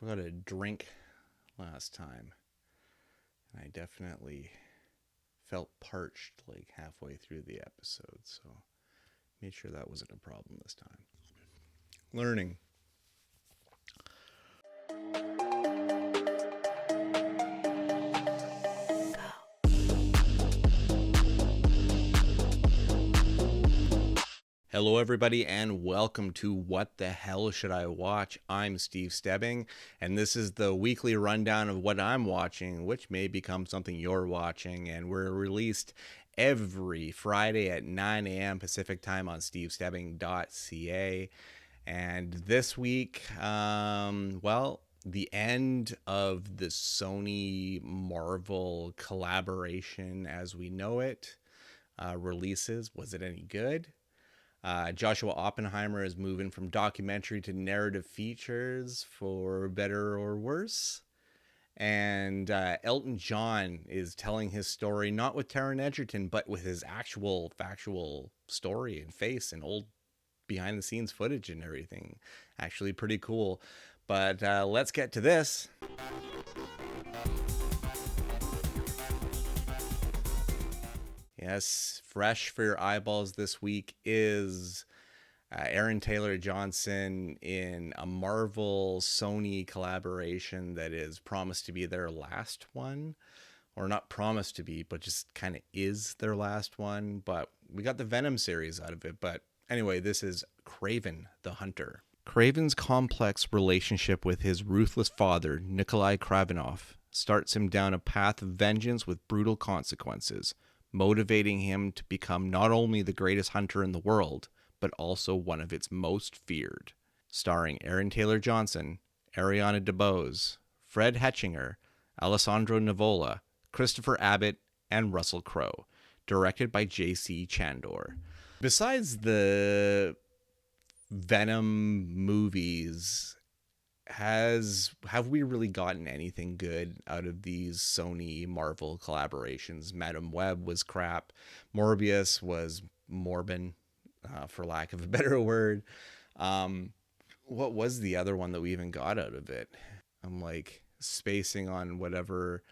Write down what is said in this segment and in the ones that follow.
forgot a drink last time. And I definitely felt parched like halfway through the episode, so made sure that wasn't a problem this time. Learning. Hello everybody and welcome to What the Hell Should I Watch? I'm Steve Stebbing and this is the weekly rundown of what I'm watching, which may become something you're watching, and we're released every Friday at 9 a.m. Pacific time on stevestebbing.ca. And this week, the end of the Sony Marvel collaboration as we know it releases. Was it any good? Joshua Oppenheimer is moving from documentary to narrative features, for better or worse. And Elton John is telling his story, not with Taron Egerton, but with his actual factual story and face and old behind the scenes footage and everything. Actually pretty cool. But let's get to this. Yes, fresh for your eyeballs this week is Aaron Taylor Johnson in a Marvel Sony collaboration that is promised to be their last one. Or not promised to be, but just kind of is their last one. But we got the Venom series out of it. But anyway, this is Kraven the Hunter. Kraven's complex relationship with his ruthless father, Nikolai Kravenov, starts him down a path of vengeance with brutal consequences, motivating him to become not only the greatest hunter in the world, but also one of its most feared. Starring Aaron Taylor Johnson, Ariana DeBose, Fred Hetchinger, Alessandro Nivola, Christopher Abbott, and Russell Crowe. Directed by J.C. Chandor. Besides the Venom movies, have we really gotten anything good out of these Sony Marvel collaborations? Madam Web was crap. Morbius was Morbin, for lack of a better word. What was the other one that we even got out of it? I'm like spacing on whatever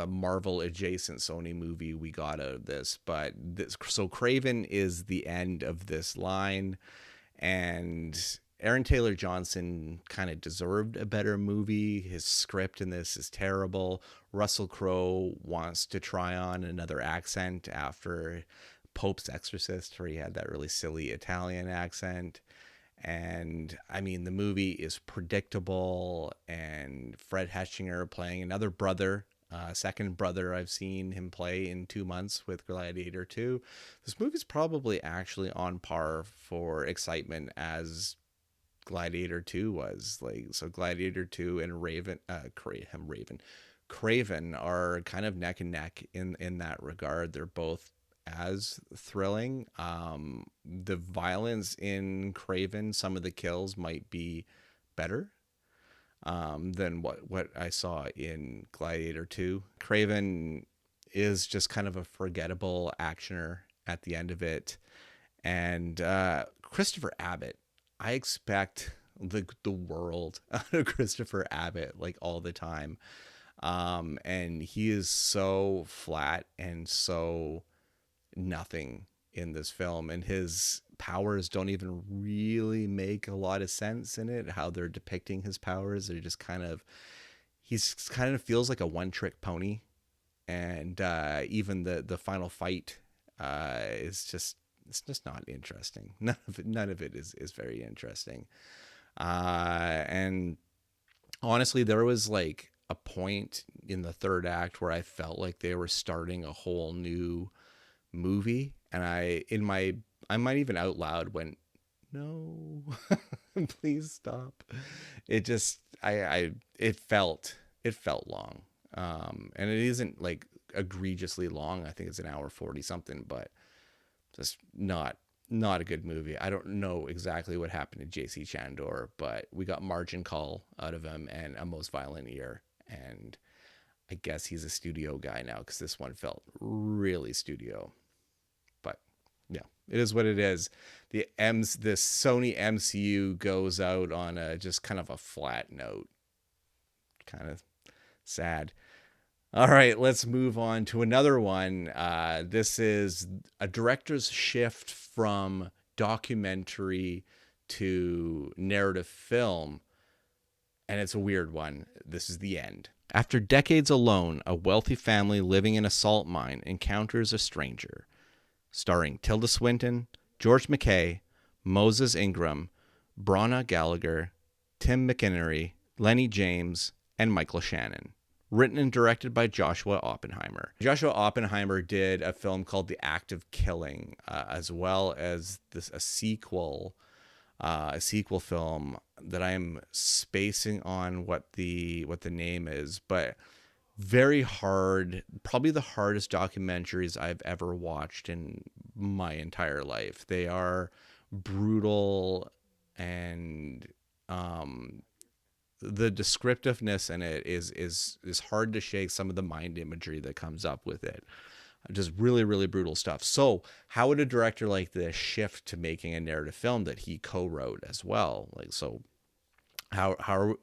Marvel adjacent Sony movie we got out of this. But so Kraven is the end of this line, and Aaron Taylor Johnson kind of deserved a better movie. His script in this is terrible. Russell Crowe wants to try on another accent after Pope's Exorcist, where he had that really silly Italian accent. And I mean, the movie is predictable, and Fred Hetchinger playing another brother, second brother I've seen him play in 2 months with Gladiator 2. This movie's probably actually on par for excitement as Gladiator 2 was. Like, so Gladiator 2 and Kraven are kind of neck and neck in that regard. They're both as thrilling. The violence in Kraven, some of the kills might be better than what I saw in Gladiator 2. Kraven is just kind of a forgettable actioner at the end of it. And Christopher Abbott, I expect the world out of Christopher Abbott like all the time. And he is so flat and so nothing in this film, and his powers don't even really make a lot of sense in it. How they're depicting his powers, they're just he's kind of feels like a one-trick pony. And even the final fight is just, it's just not interesting. None of it is very interesting. And honestly, there was like a point in the third act where I felt like they were starting a whole new movie, and I might even out loud went, no, please stop. It just, it felt long. And it isn't like egregiously long. I think it's an hour 40 something, but just not a good movie. I don't know exactly what happened to J.C. Chandor, but we got Margin Call out of him and A Most Violent Year. And I guess he's a studio guy now, because this one felt really studio. But yeah, It is what it is. This Sony MCU goes out on a just kind of a flat note. Kind of sad. All right, let's move on to another one. This is a director's shift from documentary to narrative film, and it's a weird one. This is The End. After decades alone, a wealthy family living in a salt mine encounters a stranger. Starring Tilda Swinton, George McKay, Moses Ingram, Bronna Gallagher, Tim McInerney, Lenny James, and Michael Shannon. Written and directed by Joshua Oppenheimer. Joshua Oppenheimer did a film called The Act of Killing, as well as a sequel film that I am spacing on what the name is, but very hard, probably the hardest documentaries I've ever watched in my entire life. They are brutal, and the descriptiveness in it is hard to shake. Some of the mind imagery that comes up with it, just really, really brutal stuff. So how would a director like this shift to making a narrative film that he co-wrote as well? Like, so how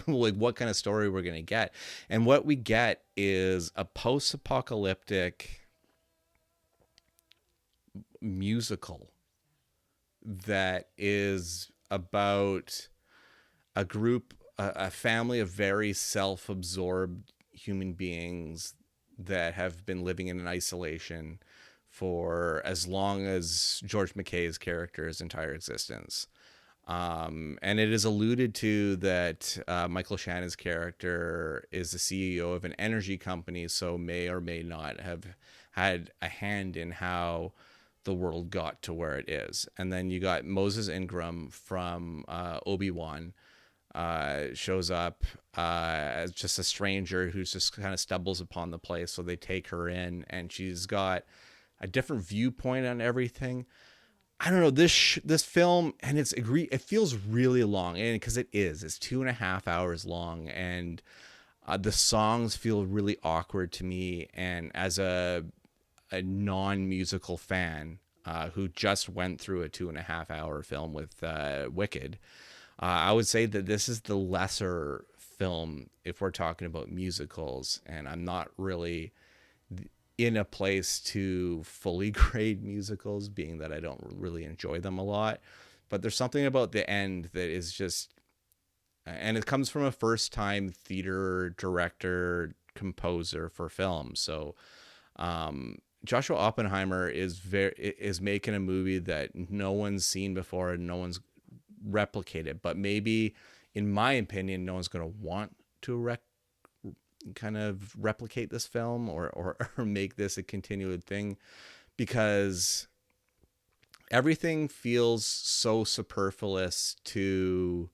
like what kind of story we're going to get? And what we get is a post-apocalyptic musical that is about a family of very self-absorbed human beings that have been living in an isolation for as long as George McKay's character's entire existence. And it is alluded to that Michael Shannon's character is the CEO of an energy company, so may or may not have had a hand in how the world got to where it is. And then you got Moses Ingram from Obi-Wan, shows up as just a stranger who's just kind of stumbles upon the place. So they take her in, and she's got a different viewpoint on everything. I don't know, this film, and it feels really long, and because it's 2.5 hours long, and the songs feel really awkward to me. And as a non-musical fan who just went through a 2.5 hour film with Wicked, I would say that this is the lesser film if we're talking about musicals, and I'm not really in a place to fully grade musicals, being that I don't really enjoy them a lot. But there's something about the end that is just, and it comes from a first-time theater director, composer for film. So Joshua Oppenheimer is making a movie that no one's seen before and no one's replicated, but maybe, in my opinion, no one's going to want to kind of replicate this film or make this a continued thing, because everything feels so superfluous to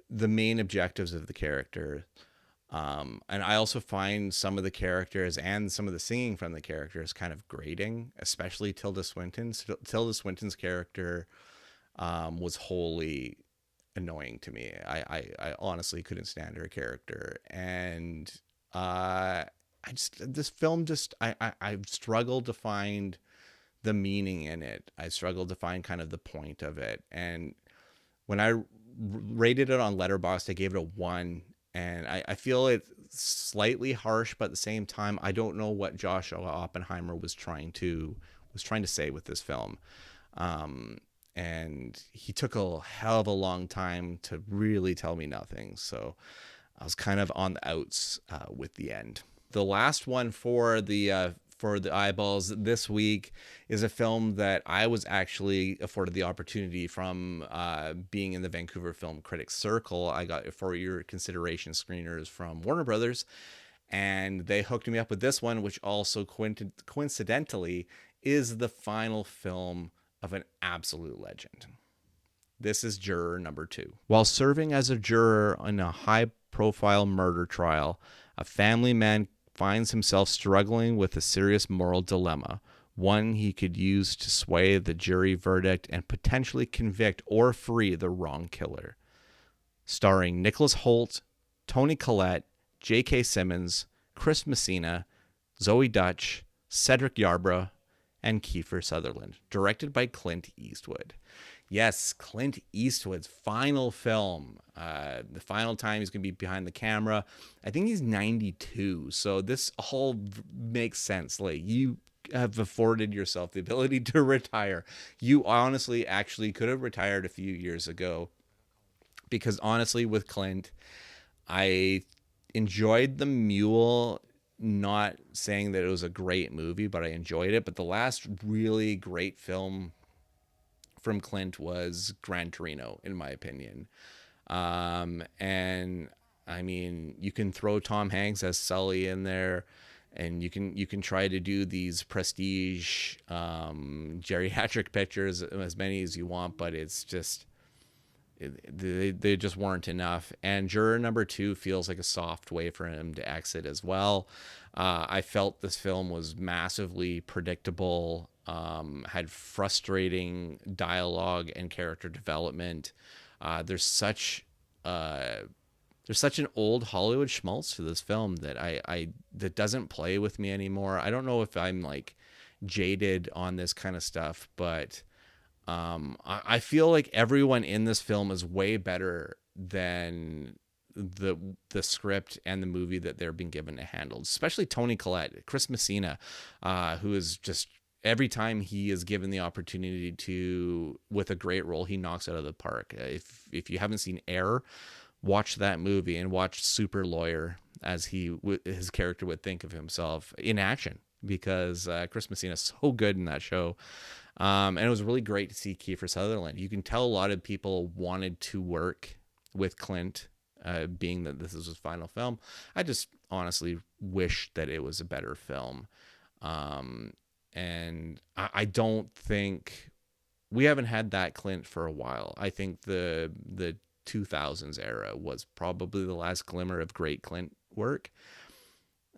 the main objectives of the character. And I also find some of the characters and some of the singing from the characters kind of grating, especially Tilda Swinton's. Tilda Swinton's character was wholly annoying to me. I honestly couldn't stand her character. And this film I've struggled to find the meaning in it. I struggled to find kind of the point of it. And when I rated it on Letterboxd, I gave it a 1. And I feel it's slightly harsh, but at the same time, I don't know what Joshua Oppenheimer was trying to say with this film. And he took a hell of a long time to really tell me nothing. So I was kind of on the outs with The End. The last one for the eyeballs this week is a film that I was actually afforded the opportunity from being in the Vancouver Film Critics Circle. I got for your consideration screeners from Warner Brothers, and they hooked me up with this one, which also coincidentally is the final film of an absolute legend. This is Juror number 2. While serving as a juror in a high-profile murder trial, a family man finds himself struggling with a serious moral dilemma, one he could use to sway the jury verdict and potentially convict or free the wrong killer. Starring Nicholas Hoult, Toni Collette, J.K. Simmons, Chris Messina, Zoe Dutch, Cedric Yarbrough, and Kiefer Sutherland, directed by Clint Eastwood. Yes, Clint Eastwood's final film. The final time he's going to be behind the camera. I think he's 92. So this all makes sense. Like, you have afforded yourself the ability to retire. You honestly actually could have retired a few years ago. Because honestly, with Clint, I enjoyed The Mule. Not saying that it was a great movie, but I enjoyed it. But the last really great film from Clint was Gran Torino, in my opinion. And I mean, you can throw Tom Hanks as Sully in there, and you can try to do these prestige geriatric pictures, as many as you want, but it's just they just weren't enough. And Juror number 2 feels like a soft way for him to exit as well. I felt this film was massively predictable, had frustrating dialogue and character development. There's such an old Hollywood schmaltz to this film that that doesn't play with me anymore. I don't know if I'm like jaded on this kind of stuff, but I feel like everyone in this film is way better than the script and the movie that they're being given to handle, especially Toni Collette, Chris Messina, who is just, every time he is given the opportunity to, with a great role, he knocks out of the park. If you haven't seen Air, watch that movie and watch Super Lawyer, as his character would think of himself in action, because Chris Messina is so good in that show. And it was really great to see Kiefer Sutherland. You can tell a lot of people wanted to work with Clint, being that this is his final film. I just honestly wish that it was a better film. And I don't think we haven't had that Clint for a while. I think the 2000s era was probably the last glimmer of great Clint work.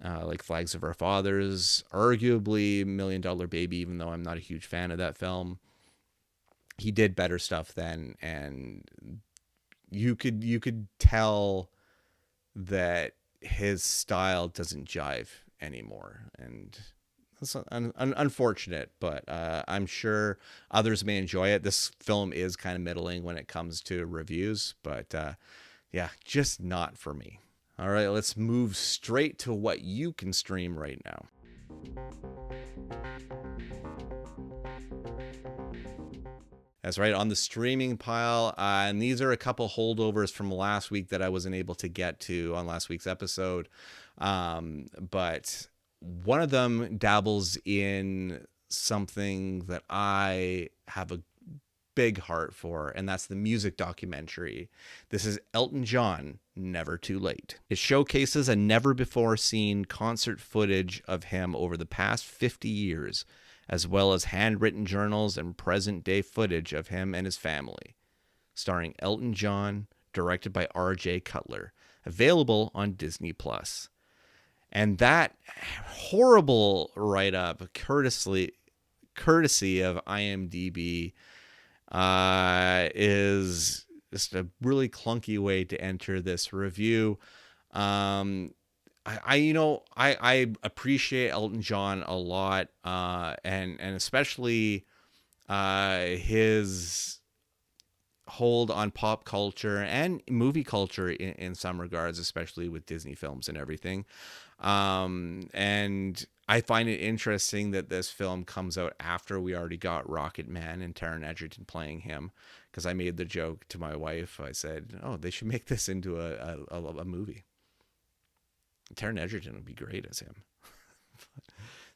Like Flags of Our Fathers, arguably $1 Million Baby, even though I'm not a huge fan of that film. He did better stuff then, and you could tell that his style doesn't jive anymore, and that's unfortunate, but I'm sure others may enjoy it. This film is kind of middling when it comes to reviews, but yeah, just not for me. All right, let's move straight to what you can stream right now. That's right, on the streaming pile. And these are a couple holdovers from last week that I wasn't able to get to on last week's episode. But one of them dabbles in something that I have a big heart for, and that's the music documentary. This is Elton John, Never Too Late. It showcases a never-before-seen concert footage of him over the past 50 years, as well as handwritten journals and present-day footage of him and his family. Starring Elton John, directed by R.J. Cutler, available on Disney+. And that horrible write-up, courtesy of IMDb, is just a really clunky way to enter this review. I appreciate Elton John a lot, and especially his hold on pop culture and movie culture in some regards, especially with Disney films and everything. And I find it interesting that this film comes out after we already got Rocket Man and Taron Egerton playing him, because I made the joke to my wife. I said, "Oh, they should make this into a movie. Taron Egerton would be great as him."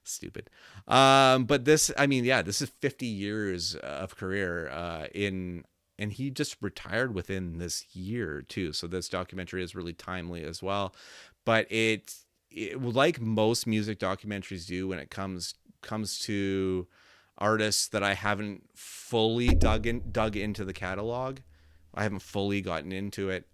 Stupid. But this, I mean, yeah, this is 50 years of career and he just retired within this year too. So this documentary is really timely as well. But it like most music documentaries do when it comes to artists that I haven't fully dug into the catalog. I haven't fully gotten into it.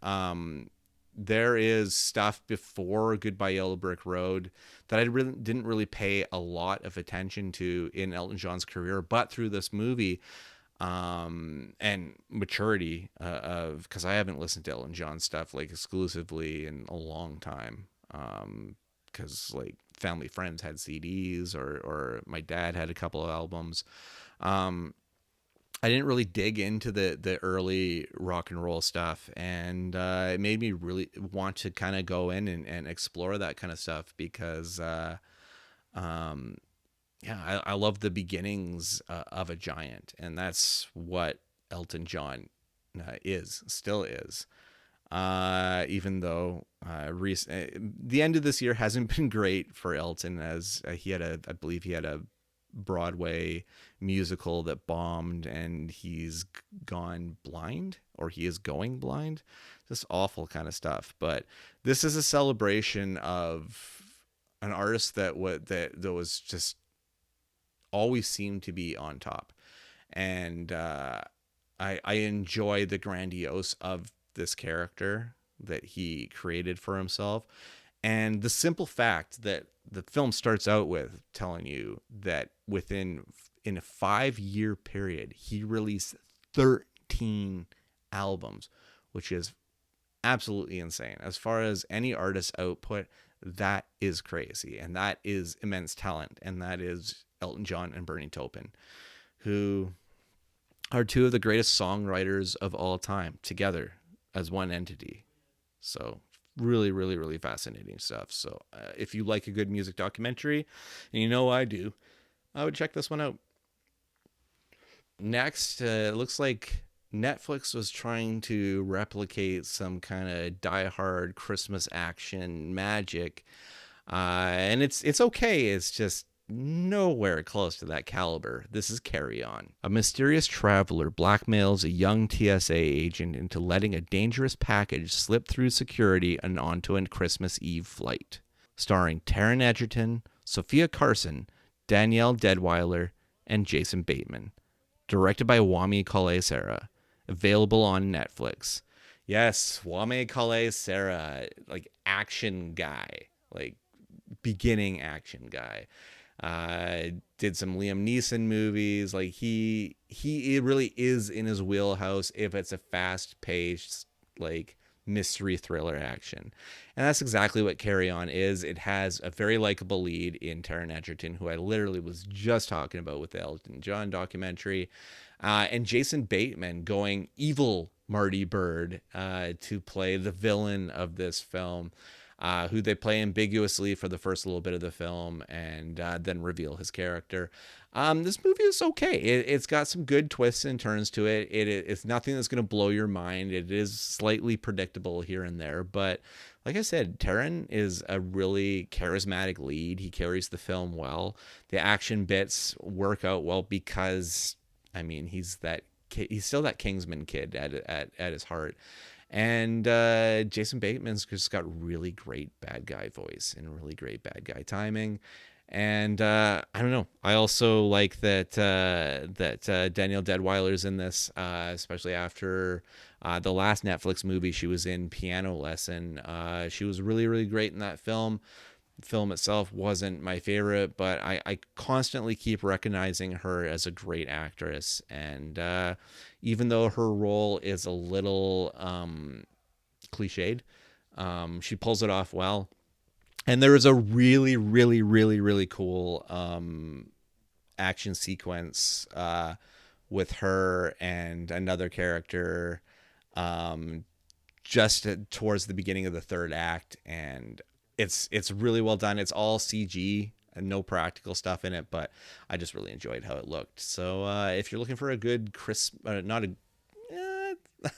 There is stuff before Goodbye Yellow Brick Road that I didn't really pay a lot of attention to in Elton John's career, but through this movie, and maturity of, because I haven't listened to Elton John stuff like exclusively in a long time. Because like family friends had CDs, or my dad had a couple of albums. I didn't really dig into the early rock and roll stuff, and it made me really want to kind of go in and explore that kind of stuff, because yeah, I love the beginnings of a giant, and that's what Elton John still is. Even though the end of this year hasn't been great for Elton, as I believe he had a Broadway musical that bombed, and he's gone blind, or he is going blind. Just awful kind of stuff. But this is a celebration of an artist that was just always seemed to be on top, and I enjoy the grandiose of this character that he created for himself, and the simple fact that the film starts out with telling you that in a 5-year period he released 13 albums, which is absolutely insane. As far as any artist's output, that is crazy, and that is immense talent, and that is Elton John and Bernie Taupin, who are two of the greatest songwriters of all time together as one entity. So really, really, really fascinating stuff. So if you like a good music documentary, and you know I do, I would check this one out. Next, it looks like Netflix was trying to replicate some kind of die-hard Christmas action magic, and it's okay. It's just nowhere close to that caliber. This is Carry On. A mysterious traveler blackmails a young TSA agent into letting a dangerous package slip through security and onto a Christmas Eve flight. Starring Taron Egerton, Sophia Carson, Danielle Deadwyler, and Jason Bateman. Directed by Wami Kale-Sara. Available on Netflix. Yes, Wami Kale-Sara, like action guy, like beginning action guy. Did some Liam Neeson movies. Like he really is in his wheelhouse if it's a fast-paced, like, mystery thriller action. And that's exactly what Carry On is. It has a very likable lead in Taron Egerton, who I literally was just talking about with the Elton John documentary, and Jason Bateman going evil Marty Bird to play the villain of this film, who they play ambiguously for the first little bit of the film, and then reveal his character. This movie is okay. It's got some good twists and turns to it. It's nothing that's going to blow your mind. It is slightly predictable here and there, but like I said, Taron is a really charismatic lead. He carries the film well. The action bits work out well because, I mean, he's still that Kingsman kid at his heart. And Jason Bateman's just got really great bad guy voice and really great bad guy timing. And I don't know. I also like that Danielle Deadwyler's in this, especially after the last Netflix movie she was in, Piano Lesson. She was really, really great in that film. The film itself wasn't my favorite, but I constantly keep recognizing her as a great actress. And even though her role is a little cliched, she pulls it off well. And there is a really, really, really, really cool action sequence with her and another character just towards the beginning of the third act, and it's really well done. It's all CG and no practical stuff in it, but I just really enjoyed how it looked. So if you're looking for a good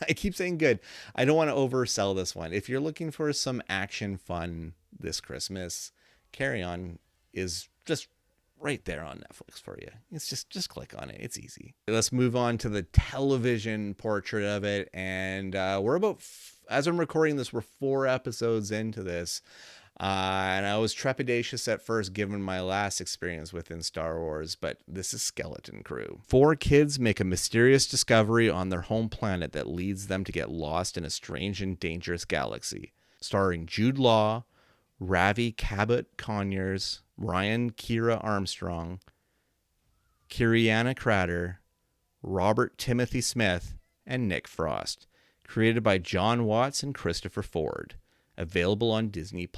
I keep saying good. I don't want to oversell this one. If you're looking for some action fun this Christmas, Carry On is just right there on Netflix for you. It's just click on it. It's easy. Let's move on to the television portrait of it. And we're about, as I'm recording this, we're 4 episodes into this. And I was trepidatious at first given my last experience within Star Wars, but this is Skeleton Crew. 4 kids make a mysterious discovery on their home planet that leads them to get lost in a strange and dangerous galaxy. Starring Jude Law, Ravi Cabot-Conyers, Ryan Kira Armstrong, Kiriana Crater, Robert Timothy Smith, and Nick Frost. Created by John Watts and Christopher Ford. Available on Disney+.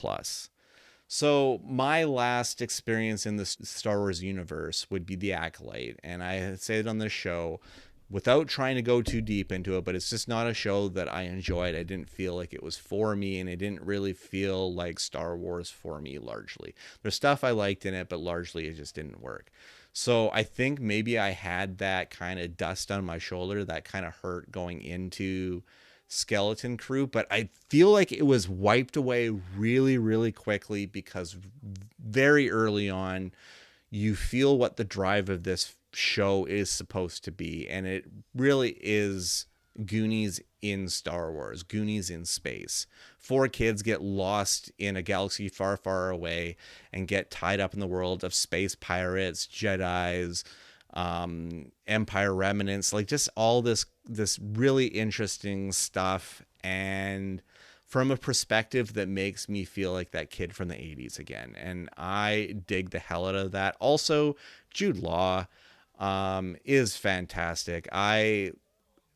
So my last experience in the Star Wars universe would be The Acolyte, and I said it on this show without trying to go too deep into it, but it's just not a show that I enjoyed. I didn't feel like it was for me, and it didn't really feel like Star Wars for me largely. There's stuff I liked in it, but largely it just didn't work. So I think maybe I had that kind of dust on my shoulder, that kind of hurt going into Skeleton Crew, but I feel like it was wiped away really, really quickly because very early on, you feel what the drive of this show is supposed to be. And it really is Goonies in Star Wars, Goonies in space. Four kids get lost in a galaxy far, far away and get tied up in the world of space pirates, Jedis, Empire remnants, like just all this really interesting stuff, and from a perspective that makes me feel like that kid from the 80s again. And I dig the hell out of that. Also, Jude Law is fantastic. I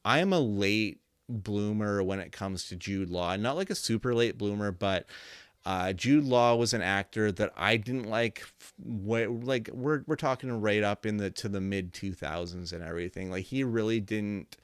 am a late bloomer when it comes to Jude Law. Not like a super late bloomer, but Jude Law was an actor that I didn't like. Like we're talking right up in the mid 2000s and everything. Like he really didn't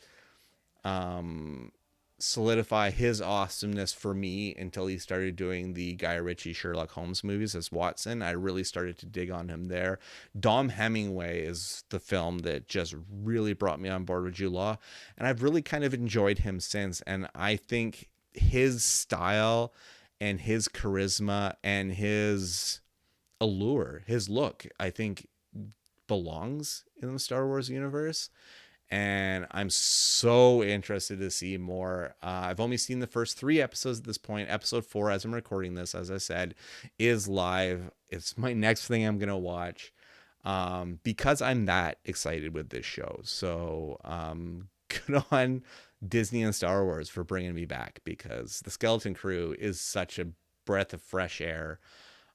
solidify his awesomeness for me until he started doing the Guy Ritchie Sherlock Holmes movies as Watson. I really started to dig on him there. Dom Hemingway is the film that just really brought me on board with Jude Law, and I've really kind of enjoyed him since. And I think his style and his charisma and his allure, his look, I think belongs in the Star Wars universe. And I'm so interested to see more. I've only seen the first 3 episodes at this point. Episode 4, as I'm recording this, as I said, is live. It's my next thing I'm going to watch because I'm that excited with this show. So good on Disney and Star Wars for bringing me back, because the Skeleton Crew is such a breath of fresh air.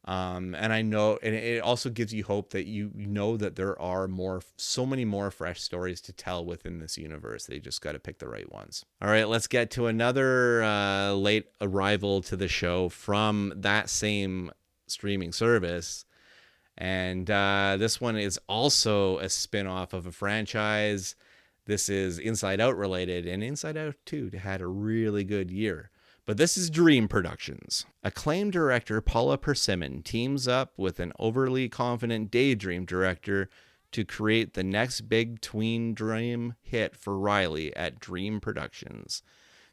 And I know, and it also gives you hope that you know that there are so many more fresh stories to tell within this universe. They just got to pick the right ones. All right, let's get to another late arrival to the show from that same streaming service. And this one is also a spin-off of a franchise. This is Inside Out related, and Inside Out 2 had a really good year. But this is Dream Productions. Acclaimed director Paula Persimmon teams up with an overly confident daydream director to create the next big tween dream hit for Riley at Dream Productions,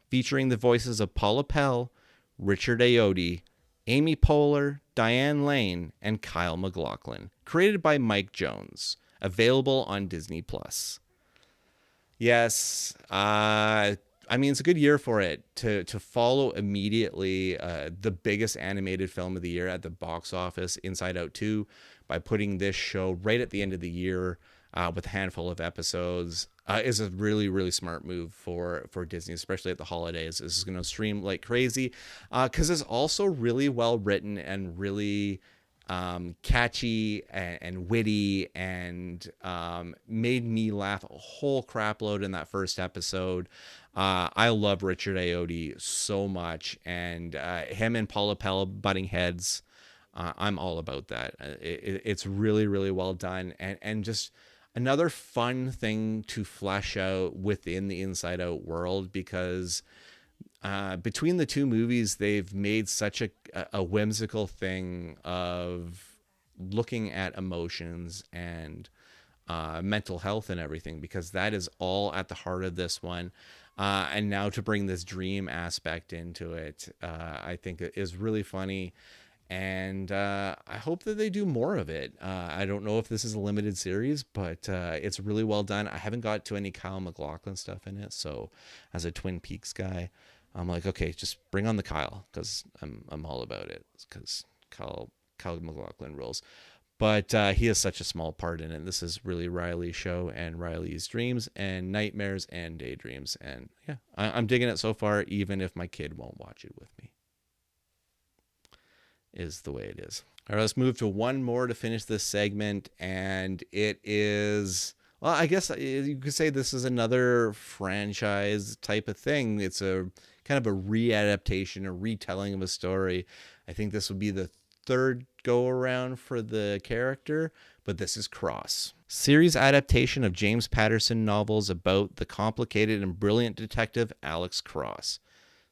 featuring the voices of Paula Pell, Richard Ayoade, Amy Poehler, Diane Lane, and Kyle MacLachlan. Created by Mike Jones. Available on Disney+. Yes, I mean, it's a good year for it to follow immediately the biggest animated film of the year at the box office, Inside Out 2, by putting this show right at the end of the year with a handful of episodes is a really, really smart move for Disney, especially at the holidays. This is going to stream like crazy because it's also really well written and really catchy and witty, and made me laugh a whole crap load in that first episode. I love Richard Ayoade so much, and him and Paula Pell butting heads. I'm all about that. It's really, really well done, and just another fun thing to flesh out within the Inside Out world, because between the two movies, they've made such a whimsical thing of looking at emotions and mental health and everything, because that is all at the heart of this one. And now to bring this dream aspect into it, I think it is really funny. And I hope that they do more of it. I don't know if this is a limited series, but it's really well done. I haven't got to any Kyle MacLachlan stuff in it, so as a Twin Peaks guy, I'm like, okay, just bring on the Kyle, because I'm all about it, because Kyle MacLachlan rules. But he has such a small part in it. This is really Riley's show and Riley's dreams and nightmares and daydreams. And yeah, I'm digging it so far, even if my kid won't watch it with me. Is the way it is. All right, let's move to one more to finish this segment. And it is, well, I guess you could say this is another franchise type of thing. It's a kind of a readaptation, a retelling of a story. I think this would be the third go around for the character, but this is Cross. Series adaptation of James Patterson novels about the complicated and brilliant detective Alex Cross,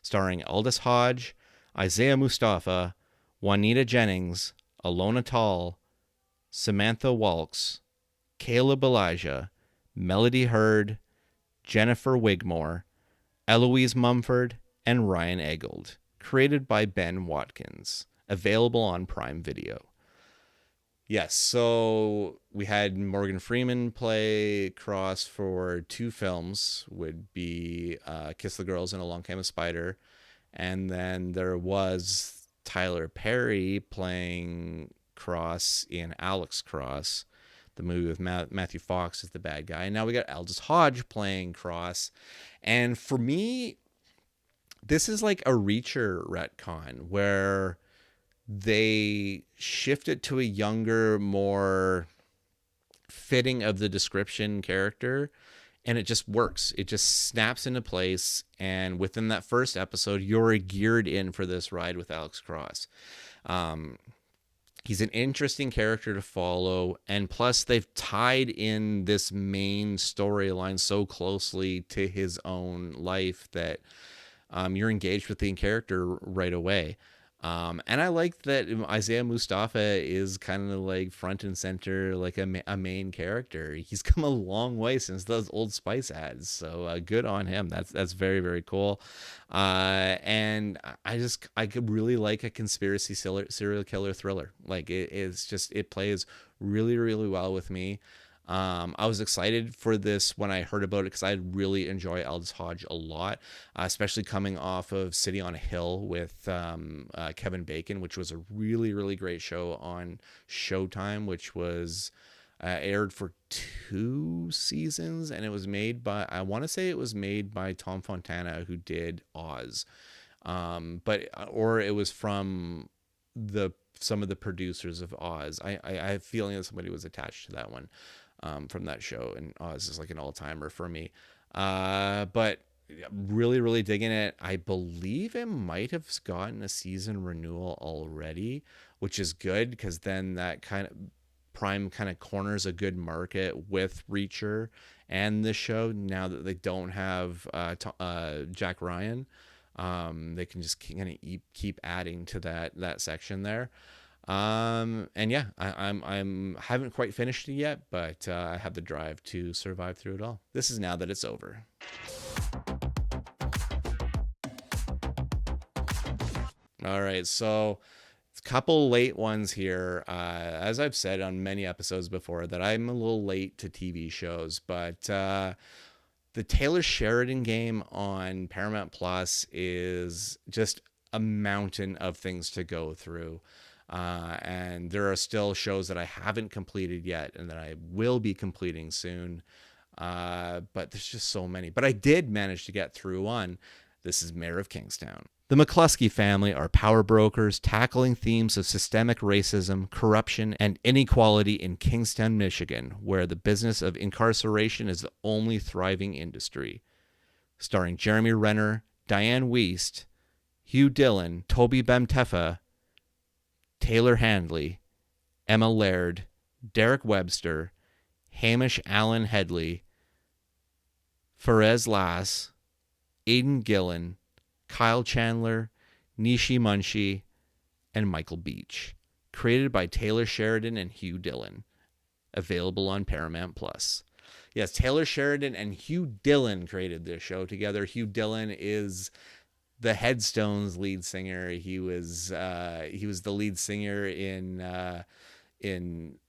starring Aldous Hodge, Isaiah Mustafa, Juanita Jennings, Alona Tall, Samantha Walks, Caleb Elijah, Melody Hurd, Jennifer Wigmore, Eloise Mumford, and Ryan Eggold. Created by Ben Watkins. Available on Prime Video. Yes, so we had Morgan Freeman play Cross for 2 films, would be Kiss the Girls and Along Came a Spider. And then there was Tyler Perry playing Cross in Alex Cross, the movie with Matthew Fox as the bad guy. And now we got Aldous Hodge playing Cross. And for me, this is like a Reacher retcon where they shift it to a younger, more fitting of the description character, and it just works. It just snaps into place, and within that first episode, you're geared in for this ride with Alex Cross. He's an interesting character to follow, and plus they've tied in this main storyline so closely to his own life that you're engaged with the character right away. And I like that Isaiah Mustafa is kind of like front and center, like a main character. He's come a long way since those Old Spice ads. So good on him. That's very, very cool. And I could really like a conspiracy serial killer thriller. Like it plays really, really well with me. I was excited for this when I heard about it because I really enjoy Aldous Hodge a lot, especially coming off of City on a Hill with Kevin Bacon, which was a really, really great show on Showtime, which was aired for 2 seasons, and it was made by, I want to say it was made by Tom Fontana, who did Oz, or it was from some of the producers of Oz. I have a feeling that somebody was attached to that one. From that show, and Oz is like an all-timer for me. But really, really digging it. I believe it might have gotten a season renewal already, which is good because then that kind of Prime kind of corners a good market with Reacher and this show. Now that they don't have Jack Ryan, they can just kind of keep adding to that section there. And yeah, I'm haven't quite finished it yet, but I have the drive to survive through it all. This is Now That It's Over. All right, so a couple late ones here. As I've said on many episodes before, that I'm a little late to TV shows, but the Taylor Sheridan game on Paramount Plus is just a mountain of things to go through. And there are still shows that I haven't completed yet and that I will be completing soon. But there's just so many. But I did manage to get through one. This is Mayor of Kingstown. The McCluskey family are power brokers tackling themes of systemic racism, corruption, and inequality in Kingstown, Michigan, where the business of incarceration is the only thriving industry. Starring Jeremy Renner, Diane Wiest, Hugh Dillon, Toby Bemtefa, Taylor Handley, Emma Laird, Derek Webster, Hamish Allen Headley, Faraz Lass, Aidan Gillen, Kyle Chandler, Nishi Munshi, and Michael Beach. Created by Taylor Sheridan and Hugh Dillon. Available on Paramount Plus. Yes, Taylor Sheridan and Hugh Dillon created this show together. Hugh Dillon is the Headstones lead singer. He was the lead singer in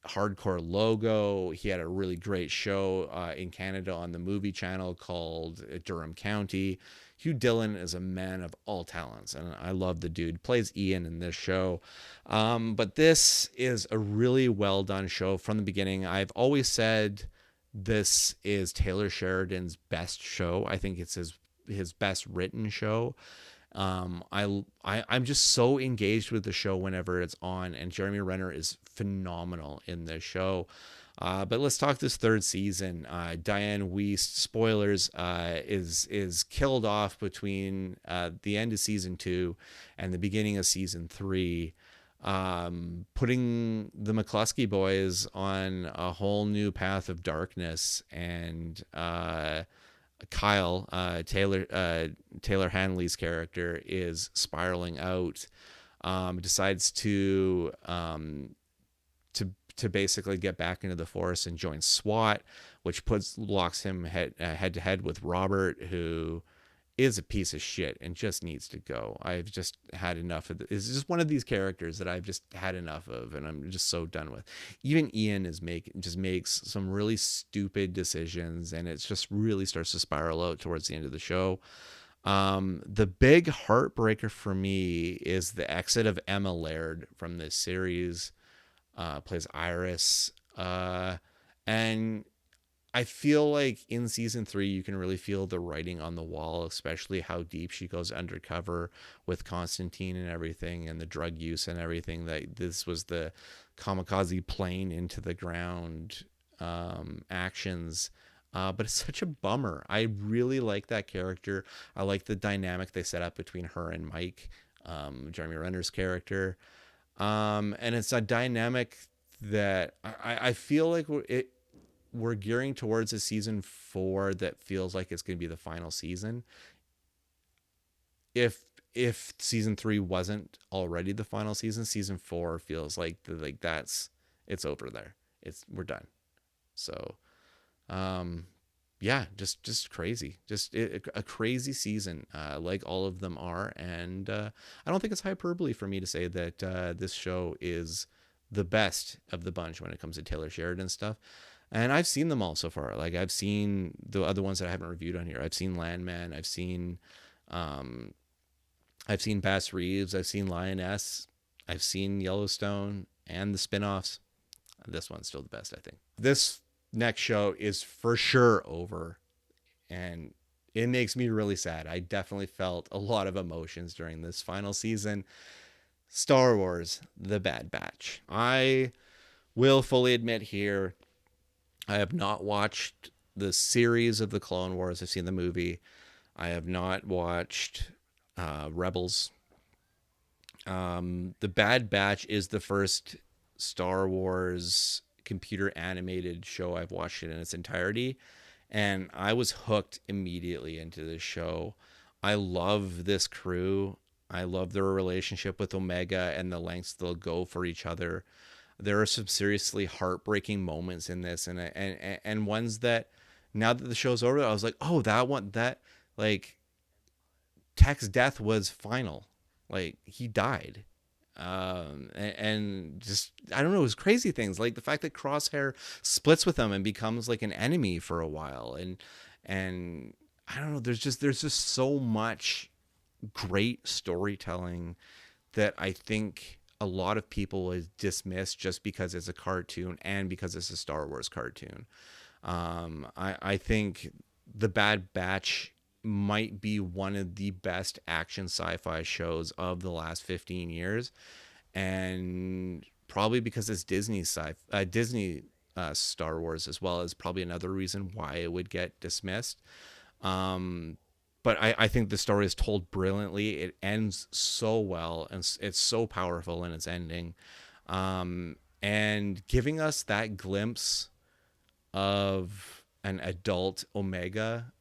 Hardcore Logo. He had a really great show in Canada on the movie channel called Durham County. Hugh Dillon is a man of all talents, and I love the dude. Plays Ian in this show. But this is a really well done show from the beginning. I've always said this is Taylor Sheridan's best show. I think it's his best written show. I'm just so engaged with the show whenever it's on, and Jeremy Renner is phenomenal in this show. But let's talk this third season. Diane Wiest, spoilers, is killed off between the end of season 2 and the beginning of season 3. putting the McCluskey boys on a whole new path of darkness. And Kyle, Taylor Hanley's character, is spiraling out. Decides to basically get back into the force and join SWAT, which locks him head to head with Robert, who is a piece of shit and just needs to go. I've just had enough of it's just one of these characters that I've just had enough of, and I'm just so done with. Even Ian makes some really stupid decisions, and it just really starts to spiral out towards the end of the show. The big heartbreaker for me is the exit of Emma Laird from this series. Plays Iris, and I feel like in season 3 you can really feel the writing on the wall, especially how deep she goes undercover with Constantine and everything, and the drug use and everything. That this was the kamikaze plane into the ground actions. But it's such a bummer. I really like that character. I like the dynamic they set up between her and Mike, Jeremy Renner's character. And it's a dynamic that I feel like we're gearing towards a season 4 that feels like it's going to be the final season. If season 3 wasn't already the final season, season 4 feels like it's over there. We're done. So, yeah, just crazy, a crazy season, like all of them are. And I don't think it's hyperbole for me to say that this show is the best of the bunch when it comes to Taylor Sheridan stuff. And I've seen them all so far. Like, I've seen the other ones that I haven't reviewed on here. I've seen Landman. I've seen Bass Reeves. I've seen Lioness. I've seen Yellowstone and the spinoffs. This one's still the best, I think. This next show is for sure over, and it makes me really sad. I definitely felt a lot of emotions during this final season. Star Wars: The Bad Batch. I will fully admit here, I have not watched the series of the Clone Wars. I've seen the movie. I have not watched Rebels. The Bad Batch is the first Star Wars computer animated show I've watched it in its entirety, and I was hooked immediately into this show. I love this crew. I love their relationship with Omega and the lengths they'll go for each other. There are some seriously heartbreaking moments in this, and ones that, now that the show's over, I was like, oh, that like Tech's death was final. Like, he died. And just, I don't know, it was crazy things like the fact that Crosshair splits with him and becomes like an enemy for a while, and I don't know, there's just so much great storytelling that I think a lot of people would dismiss just because it's a cartoon and because it's a Star Wars cartoon. I think The Bad Batch might be one of the best action sci-fi shows of the last 15 years. And probably because it's Disney Star Wars as well, is probably another reason why it would get dismissed. But I think the story is told brilliantly. It ends so well, and it's so powerful in its ending. And giving us that glimpse of an adult Omega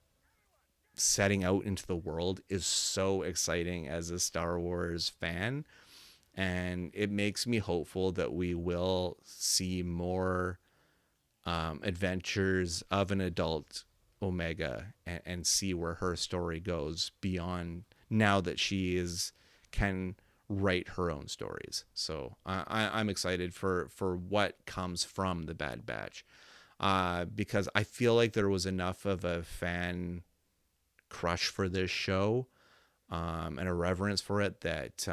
setting out into the world is so exciting as a Star Wars fan. And it makes me hopeful that we will see more adventures of an adult Omega, and see where her story goes beyond, now that she can write her own stories. So I'm excited for what comes from The Bad Batch, because I feel like there was enough of a fan crush for this show, and a reverence for it, that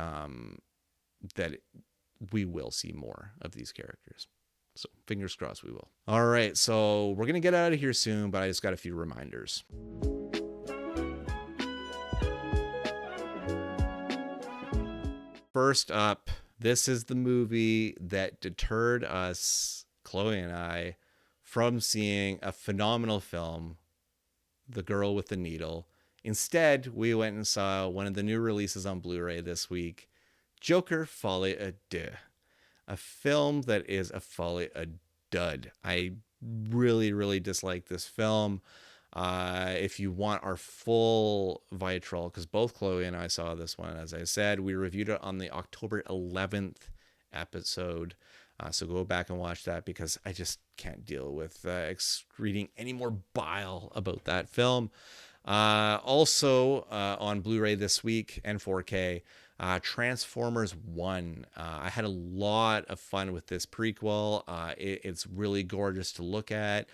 we will see more of these characters. So fingers crossed we will. All right, so we're going to get out of here soon, but I just got a few reminders. First up, this is the movie that deterred us, Chloe and I, from seeing a phenomenal film, The Girl with the Needle. Instead, we went and saw one of the new releases on Blu-ray this week, Joker Folie à Deux. a film that is a dud. I really, really dislike this film. If you want our full vitriol, because both Chloe and I saw this one, as I said, we reviewed it on the October 11th episode. So go back and watch that, because I just can't deal with reading any more bile about that film. Also on Blu-ray this week and 4K, Transformers 1. I had a lot of fun with this prequel. It's really gorgeous to look at.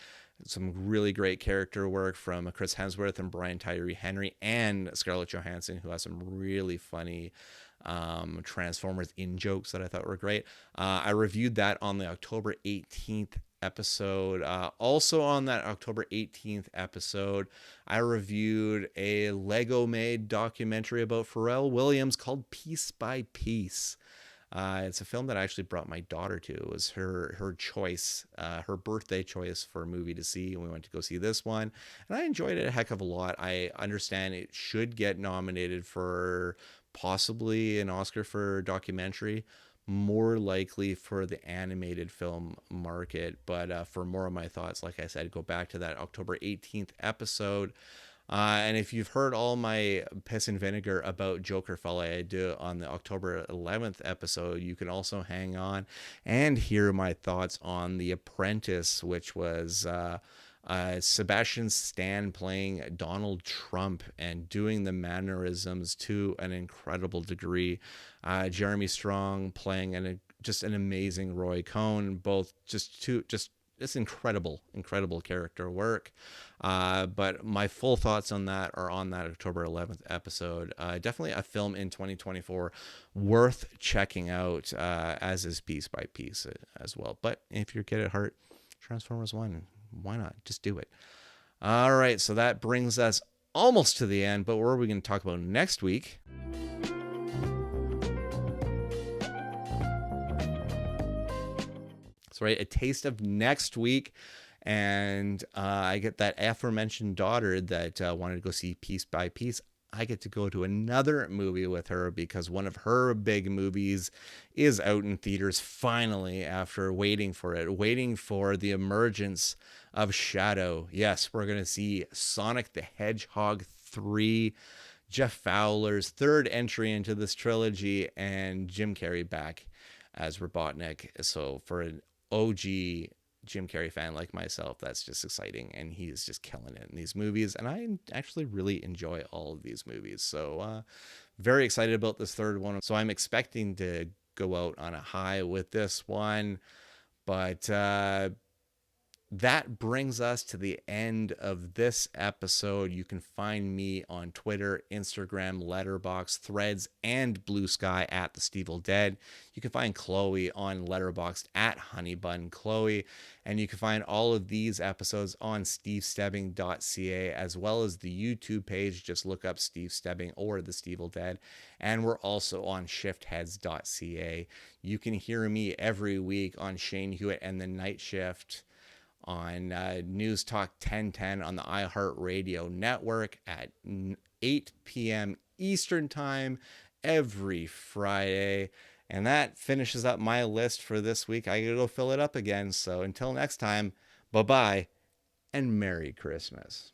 Some really great character work from Chris Hemsworth and Brian Tyree Henry and Scarlett Johansson, who has some really funny Transformers in jokes that I thought were great. I reviewed that on the October 18th episode. Also on that October 18th episode, I reviewed a Lego made documentary about Pharrell Williams called Piece by Piece. It's a film that I actually brought my daughter to. It was her choice, her birthday choice for a movie to see, and we went to go see this one, and I enjoyed it a heck of a lot. I understand it should get nominated for possibly an Oscar for documentary, more likely for the animated film market. But for more of my thoughts, like I said, go back to that October 18th episode. And if you've heard all my piss and vinegar about Joker Fella I do on the October 11th episode, you can also hang on and hear my thoughts on The Apprentice, which was Sebastian Stan playing Donald Trump and doing the mannerisms to an incredible degree. Jeremy Strong playing just an amazing Roy Cohn, both just incredible character work. But my full thoughts on that are on that October 11th episode. Definitely a film in 2024 worth checking out, as is Piece by Piece as well. But if you're kid at heart, Transformers 1, why not? Just do it. All right, so that brings us almost to the end, but what are we going to talk about next week? That's right, a taste of next week. And I get that aforementioned daughter that wanted to go see Piece by Piece. I get to go to another movie with her, because one of her big movies is out in theaters finally, after waiting for the emergence of Shadow. Yes, we're going to see Sonic the Hedgehog 3, Jeff Fowler's third entry into this trilogy, and Jim Carrey back as Robotnik. So for an OG Jim Carrey fan like myself, that's just exciting, and he's just killing it in these movies, and I actually really enjoy all of these movies. So very excited about this third one. So I'm expecting to go out on a high with this one. But that brings us to the end of this episode. You can find me on Twitter, Instagram, Letterboxd, Threads, and Blue Sky at The Stevel Dead. You can find Chloe on Letterboxd at HoneyBunChloe. And you can find all of these episodes on stevestebbing.ca, as well as the YouTube page. Just look up Steve Stebbing or The Stevel Dead. And we're also on shiftheads.ca. You can hear me every week on Shane Hewitt and the Night Shift on News Talk 1010 on the iHeartRadio network at 8 p.m. Eastern Time every Friday. And that finishes up my list for this week. I gotta go fill it up again. So until next time, bye-bye and Merry Christmas.